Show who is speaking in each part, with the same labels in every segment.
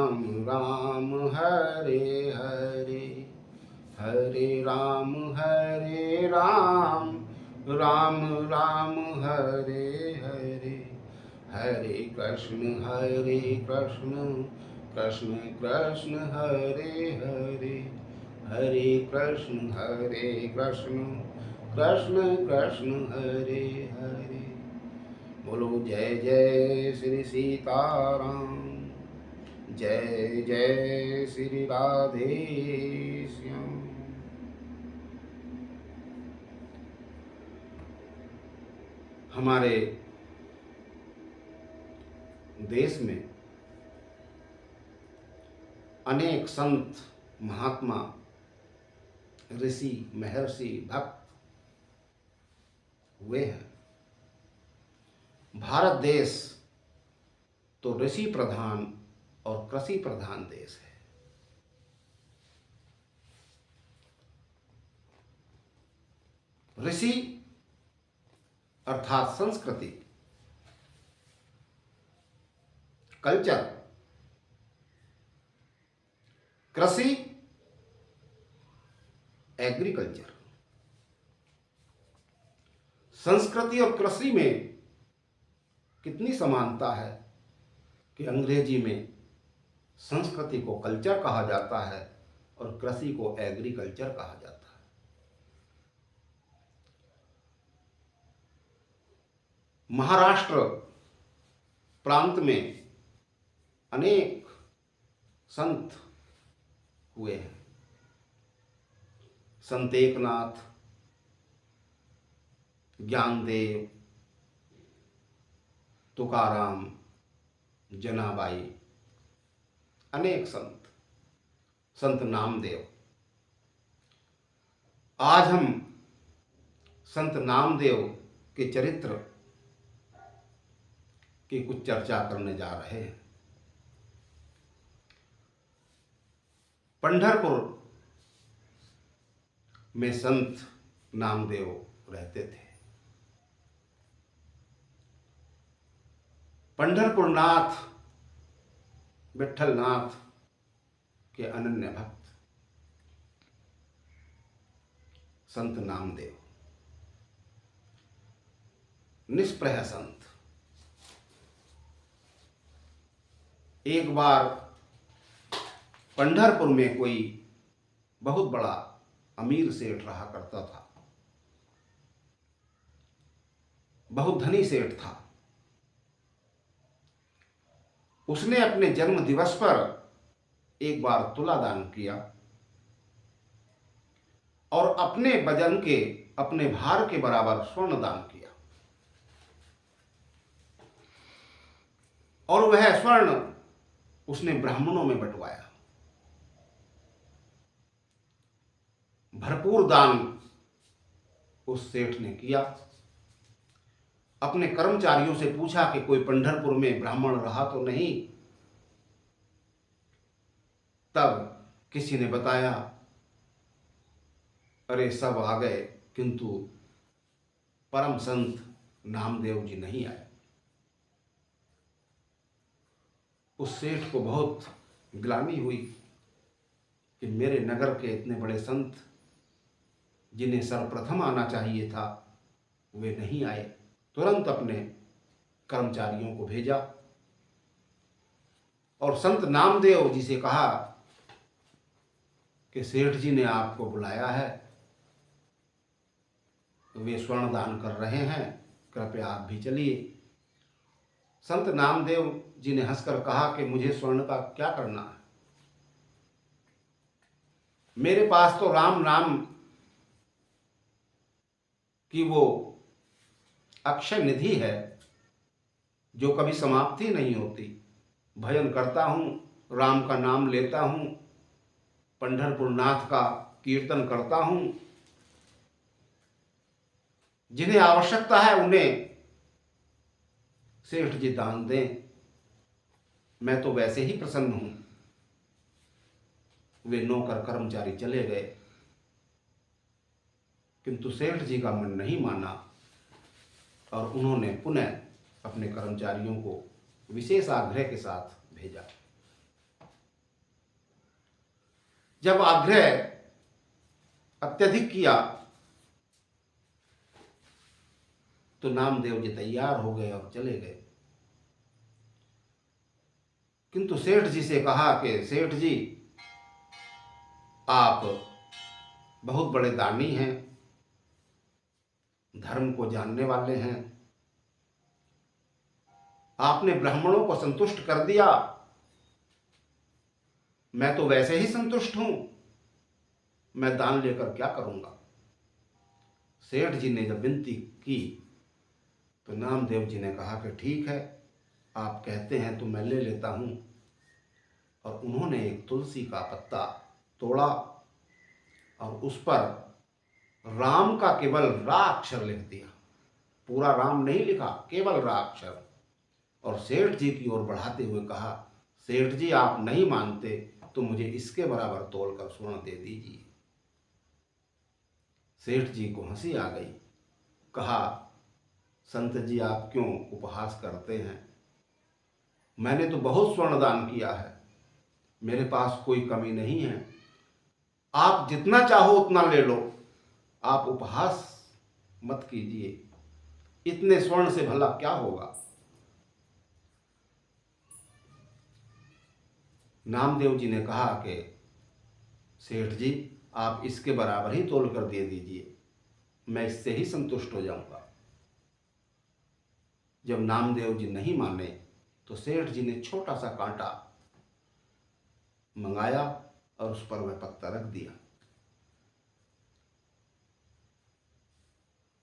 Speaker 1: राम राम हरे हरे, हरे राम राम राम हरे हरे, हरे कृष्ण कृष्ण कृष्ण हरे हरे, हरे कृष्ण कृष्ण कृष्ण हरे हरे। बोलो जय जय श्री सीताराम, जय जय श्री राधे श्याम। हमारे देश में अनेक संत महात्मा ऋषि महर्षि भक्त हुए हैं। भारत देश तो ऋषि प्रधान और कृषि प्रधान देश है। ऋषि अर्थात संस्कृति, कल्चर, कृषि एग्रीकल्चर। संस्कृति और कृषि में कितनी समानता है कि अंग्रेजी में संस्कृति को कल्चर कहा जाता है और कृषि को एग्रीकल्चर कहा जाता है। महाराष्ट्र प्रांत में अनेक संत हुए हैं। संत एकनाथ, ज्ञानदेव, तुकाराम, जनाबाई, अनेक संत, संत नामदेव। आज हम संत नामदेव के चरित्र की कुछ चर्चा करने जा रहे हैं। पंढरपुर में संत नामदेव रहते थे। पंढरपुरनाथ विठलनाथ के अनन्य भक्त संत नामदेव, निष्प्रह संत। एक बार पंढरपुर में कोई बहुत बड़ा अमीर सेठ रहा करता था, बहुत धनी सेठ था। उसने अपने जन्म दिवस पर एक बार तुला दान किया और अपने वजन के, अपने भार के बराबर स्वर्ण दान किया, और वह स्वर्ण उसने ब्राह्मणों में बंटवाया। भरपूर दान उस सेठ ने किया। अपने कर्मचारियों से पूछा कि कोई पंढरपुर में ब्राह्मण रहा तो नहीं। तब किसी ने बताया, अरे सब आ गए किंतु परम संत नामदेव जी नहीं आए। उस सेठ को बहुत ग्लानि हुई कि मेरे नगर के इतने बड़े संत जिन्हें सर्वप्रथम आना चाहिए था वे नहीं आए। तुरंत अपने कर्मचारियों को भेजा और संत नामदेव जी से कहा कि सेठ जी ने आपको बुलाया है, वे स्वर्ण दान कर रहे हैं, कृपया आप भी चलिए। संत नामदेव जी ने हंसकर कहा कि मुझे स्वर्ण का क्या करना है, मेरे पास तो राम नाम की वो अक्षय निधि है जो कभी समाप्ति नहीं होती। भजन करता हूँ, राम का नाम लेता हूँ, पंढरपुरनाथ का कीर्तन करता हूँ। जिन्हें आवश्यकता है उन्हें सेठ जी दान दें, मैं तो वैसे ही प्रसन्न हूँ। वे नौकर कर्मचारी चले गए, किंतु सेठ जी का मन नहीं माना और उन्होंने पुनः अपने कर्मचारियों को विशेष आग्रह के साथ भेजा। जब आग्रह अत्यधिक किया तो नामदेव जी तैयार हो गए और चले गए। किंतु सेठ जी से कहा कि सेठ जी, आप बहुत बड़े दानी हैं, धर्म को जानने वाले हैं, आपने ब्राह्मणों को संतुष्ट कर दिया, मैं तो वैसे ही संतुष्ट हूं, मैं दान लेकर क्या करूंगा। सेठ जी ने जब विनती की तो नामदेव जी ने कहा कि ठीक है, आप कहते हैं तो मैं ले लेता हूं। और उन्होंने एक तुलसी का पत्ता तोड़ा और उस पर राम का केवल रा अक्षर लिख दिया। पूरा राम नहीं लिखा, केवल रा अक्षर। और सेठ जी की ओर बढ़ाते हुए कहा, सेठ जी आप नहीं मानते तो मुझे इसके बराबर तोलकर स्वर्ण दे दीजिए। सेठ जी को हंसी आ गई। कहा, संत जी आप क्यों उपहास करते हैं, मैंने तो बहुत स्वर्ण दान किया है, मेरे पास कोई कमी नहीं है, आप जितना चाहो उतना ले लो, आप उपहास मत कीजिए, इतने स्वर्ण से भला क्या होगा। नामदेव जी ने कहा कि सेठ जी आप इसके बराबर ही तोल कर दे दीजिए, मैं इससे ही संतुष्ट हो जाऊंगा। जब नामदेव जी नहीं माने तो सेठ जी ने छोटा सा कांटा मंगाया और उस पर वह पत्ता रख दिया।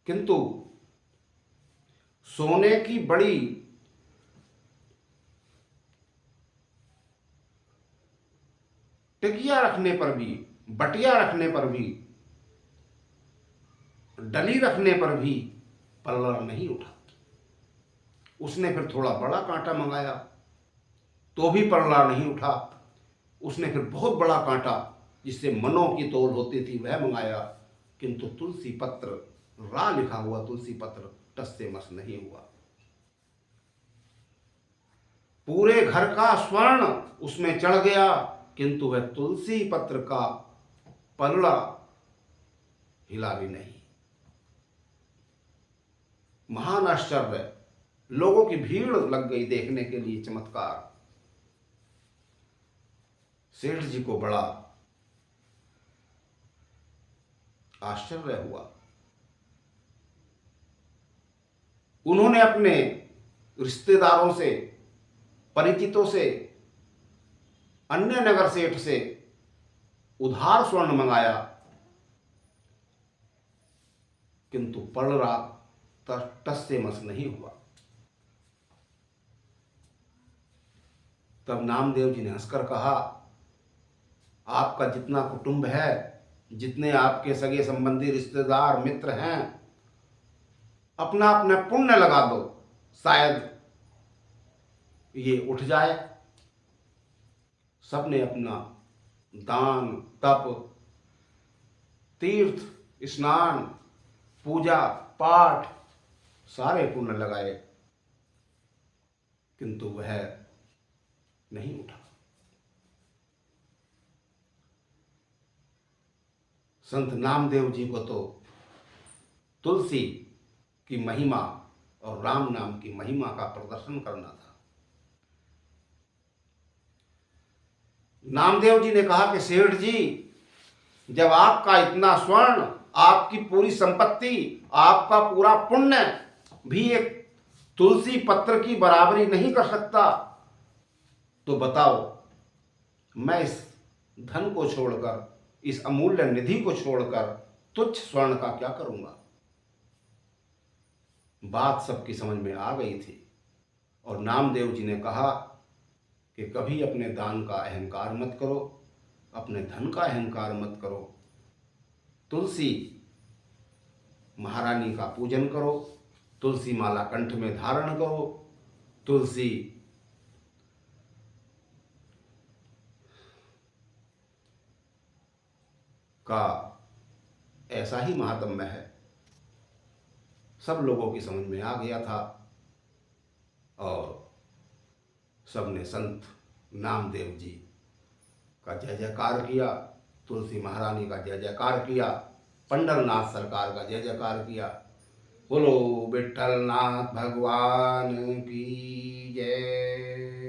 Speaker 1: किंतु सोने की बड़ी टिकिया रखने पर भी, बटिया रखने पर भी, डली रखने पर भी पल्ला नहीं उठा। उसने फिर थोड़ा बड़ा कांटा मंगाया तो भी पल्ला नहीं उठा। उसने फिर बहुत बड़ा कांटा जिससे मनों की तोल होती थी वह मंगाया, किंतु तुलसी पत्र, रा लिखा हुआ तुलसी पत्र टस से मस नहीं हुआ। पूरे घर का स्वर्ण उसमें चढ़ गया, किंतु वह तुलसी पत्र का पल्ला हिला भी नहीं। महान आश्चर्य, लोगों की भीड़ लग गई देखने के लिए चमत्कार। सेठ जी को बड़ा आश्चर्य हुआ। उन्होंने अपने रिश्तेदारों से, परिचितों से, अन्य नगर सेठ से उधार स्वर्ण मंगाया, किंतु पलड़ा टस से मस नहीं हुआ। तब नामदेव जी ने हंसकर कहा, आपका जितना कुटुंब है, जितने आपके सगे संबंधी रिश्तेदार मित्र हैं, अपना अपना पुण्य लगा दो, शायद ये उठ जाए। सबने अपना दान, तप, तीर्थ, स्नान, पूजा पाठ सारे पुण्य लगाए, किंतु वह नहीं उठा। संत नामदेव जी को तो तुलसी की महिमा और राम नाम की महिमा का प्रदर्शन करना था। नामदेव जी ने कहा कि सेठ जी, जब आपका इतना स्वर्ण, आपकी पूरी संपत्ति, आपका पूरा पुण्य भी एक तुलसी पत्र की बराबरी नहीं कर सकता, तो बताओ मैं इस धन को छोड़कर, इस अमूल्य निधि को छोड़कर तुच्छ स्वर्ण का क्या करूंगा। बात सबकी समझ में आ गई थी और नामदेव जी ने कहा कि कभी अपने दान का अहंकार मत करो, अपने धन का अहंकार मत करो, तुलसी महारानी का पूजन करो, तुलसी माला कंठ में धारण करो, तुलसी का ऐसा ही महात्म्य है। सब लोगों की समझ में आ गया था और सबने संत नामदेव जी का जय जयकार किया। तुलसी महारानी का जय जयकार किया, पंडलनाथ सरकार का जय जयकार किया। बोलो विठ्ठलनाथ भगवान की जय।